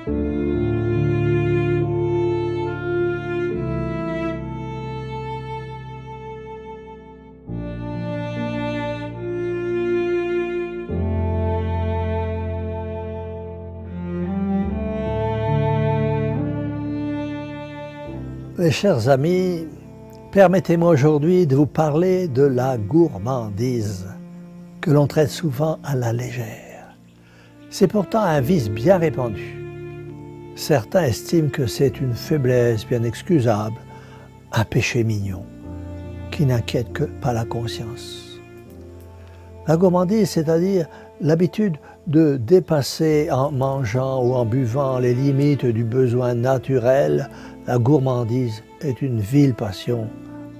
Mes chers amis, permettez-moi aujourd'hui de vous parler de la gourmandise, que l'on traite souvent à la légère. C'est pourtant un vice bien répandu. Certains estiment que c'est une faiblesse bien excusable, un péché mignon, qui n'inquiète que pas la conscience. La gourmandise, c'est-à-dire l'habitude de dépasser en mangeant ou en buvant les limites du besoin naturel. La gourmandise est une vile passion,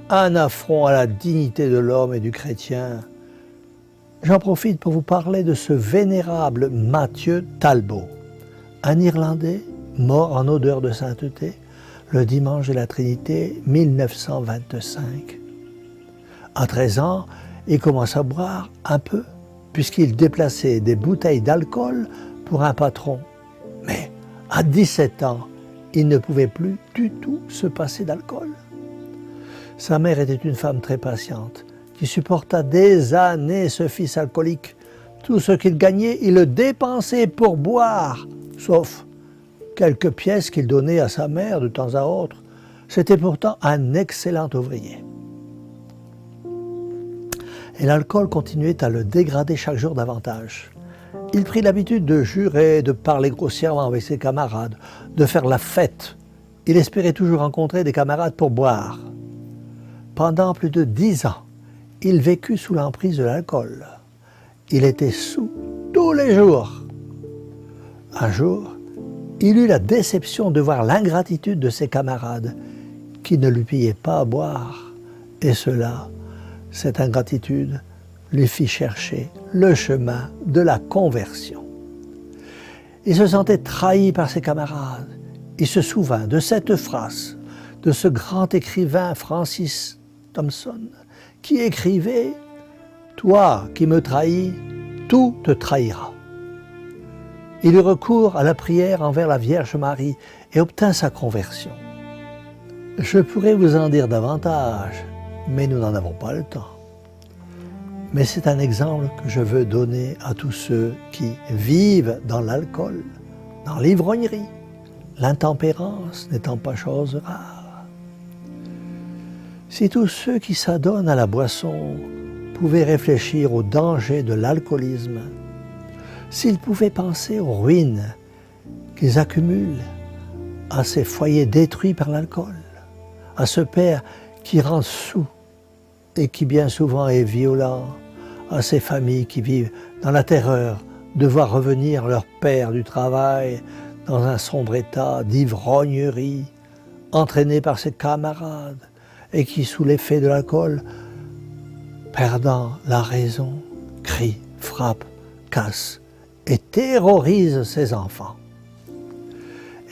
un affront à la dignité de l'homme et du chrétien. J'en profite pour vous parler de ce vénérable Mathieu Talbot, un Irlandais mort en odeur de sainteté le dimanche de la Trinité 1925. À 13 ans, il commence à boire un peu, puisqu'il déplaçait des bouteilles d'alcool pour un patron. Mais à 17 ans, il ne pouvait plus du tout se passer d'alcool. Sa mère était une femme très patiente, qui supporta des années ce fils alcoolique. Tout ce qu'il gagnait, il le dépensait pour boire, sauf quelques pièces qu'il donnait à sa mère de temps à autre. C'était pourtant un excellent ouvrier. Et l'alcool continuait à le dégrader chaque jour davantage. Il prit l'habitude de jurer, de parler grossièrement avec ses camarades, de faire la fête. Il espérait toujours rencontrer des camarades pour boire. Pendant plus de 10 ans, il vécut sous l'emprise de l'alcool. Il était saoul tous les jours. Un jour, il eut la déception de voir l'ingratitude de ses camarades qui ne lui payaient pas à boire. Et cette ingratitude, lui fit chercher le chemin de la conversion. Il se sentait trahi par ses camarades. Il se souvint de cette phrase de ce grand écrivain Francis Thompson qui écrivait « Toi qui me trahis, tout te trahira ». Il eut recours à la prière envers la Vierge Marie et obtint sa conversion. Je pourrais vous en dire davantage, mais nous n'en avons pas le temps. Mais c'est un exemple que je veux donner à tous ceux qui vivent dans l'alcool, dans l'ivrognerie, l'intempérance n'étant pas chose rare. Si tous ceux qui s'adonnent à la boisson pouvaient réfléchir au danger de l'alcoolisme, s'ils pouvaient penser aux ruines qu'ils accumulent, à ces foyers détruits par l'alcool, à ce père qui rend soûl et qui bien souvent est violent, à ces familles qui vivent dans la terreur de voir revenir leur père du travail dans un sombre état d'ivrognerie, entraîné par ses camarades et qui, sous l'effet de l'alcool, perdant la raison, crie, frappe, casse et terrorise ses enfants.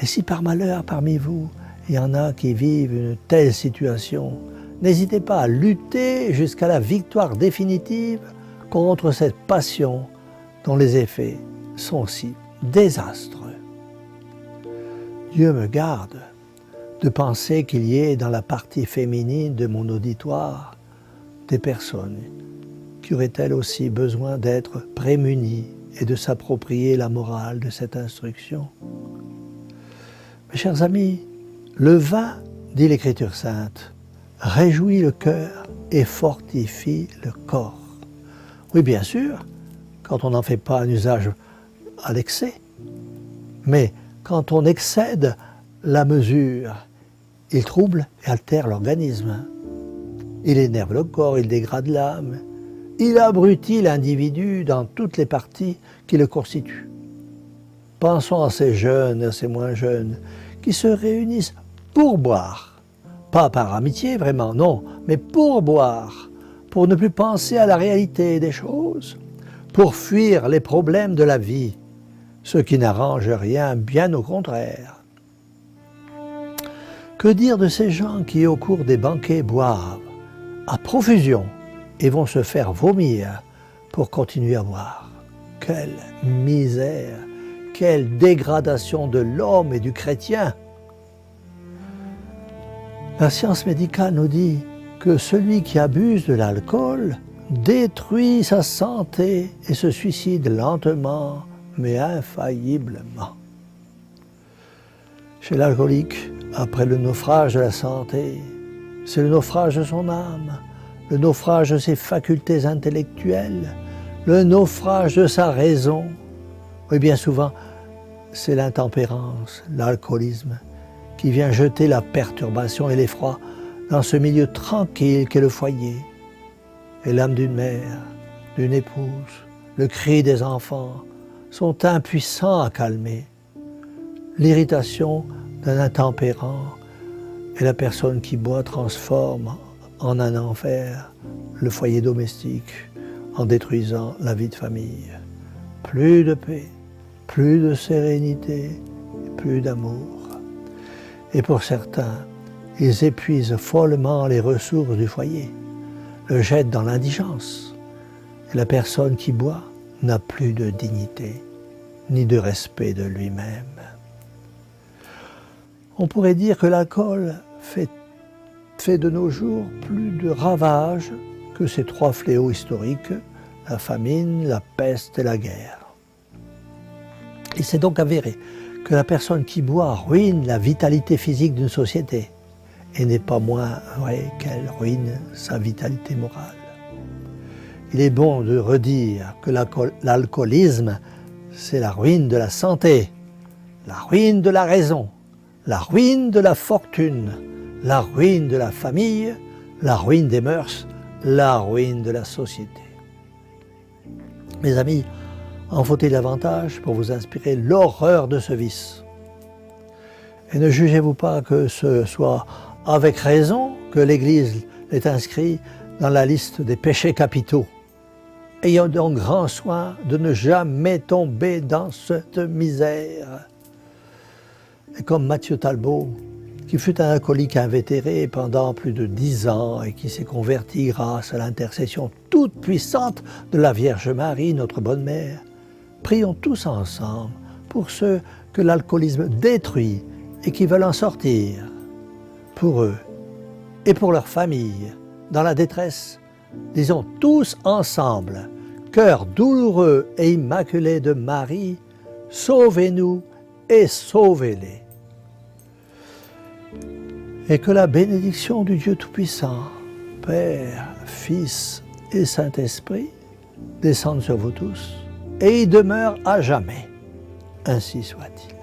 Et si par malheur parmi vous, il y en a qui vivent une telle situation, n'hésitez pas à lutter jusqu'à la victoire définitive contre cette passion dont les effets sont si désastreux. Dieu me garde de penser qu'il y ait dans la partie féminine de mon auditoire des personnes qui auraient elles aussi besoin d'être prémunies et de s'approprier la morale de cette instruction. Mes chers amis, le vin, dit l'Écriture sainte, réjouit le cœur et fortifie le corps. Oui, bien sûr, quand on n'en fait pas un usage à l'excès, mais quand on excède la mesure, il trouble et altère l'organisme. Il énerve le corps, il dégrade l'âme, il abrutit l'individu dans toutes les parties qui le constituent. Pensons à ces jeunes et à ces moins jeunes qui se réunissent pour boire, pas par amitié vraiment, non, mais pour boire, pour ne plus penser à la réalité des choses, pour fuir les problèmes de la vie, ce qui n'arrange rien, bien au contraire. Que dire de ces gens qui, au cours des banquets, boivent à profusion et vont se faire vomir pour continuer à boire? Quelle misère quelle dégradation de l'homme et du chrétien! La science médicale nous dit que celui qui abuse de l'alcool détruit sa santé et se suicide lentement, mais infailliblement. Chez l'alcoolique, après le naufrage de la santé, c'est le naufrage de son âme, le naufrage de ses facultés intellectuelles, le naufrage de sa raison. Oui, bien souvent, c'est l'intempérance, l'alcoolisme, qui vient jeter la perturbation et l'effroi dans ce milieu tranquille qu'est le foyer. Et l'âme d'une mère, d'une épouse, le cri des enfants sont impuissants à calmer. L'irritation d'un intempérant et la personne qui boit transforme en un enfer le foyer domestique en détruisant la vie de famille. Plus de paix, plus de sérénité, plus d'amour. Et pour certains, ils épuisent follement les ressources du foyer, le jettent dans l'indigence. Et la personne qui boit n'a plus de dignité, ni de respect de lui-même. On pourrait dire que l'alcool fait de nos jours plus de ravages que ces trois fléaux historiques, la famine, la peste et la guerre. Il s'est donc avéré que la personne qui boit ruine la vitalité physique d'une société et n'est pas moins vrai qu'elle ruine sa vitalité morale. Il est bon de redire que l'alcoolisme, c'est la ruine de la santé, la ruine de la raison, la ruine de la fortune, la ruine de la famille, la ruine des mœurs, la ruine de la société. Mes amis, en faut-il davantage pour vous inspirer l'horreur de ce vice? Et ne jugez-vous pas que ce soit avec raison que l'Église est inscrite dans la liste des péchés capitaux. Ayons donc grand soin de ne jamais tomber dans cette misère. Et comme Mathieu Talbot, qui fut un alcoolique invétéré pendant plus de 10 ans et qui s'est converti grâce à l'intercession toute puissante de la Vierge Marie, notre bonne mère, prions tous ensemble pour ceux que l'alcoolisme détruit et qui veulent en sortir. Pour eux et pour leur famille, dans la détresse, disons tous ensemble, cœur douloureux et immaculé de Marie, sauvez-nous et sauvez-les. Et que la bénédiction du Dieu Tout-Puissant, Père, Fils et Saint-Esprit, descende sur vous tous et y demeure à jamais. Ainsi soit-il.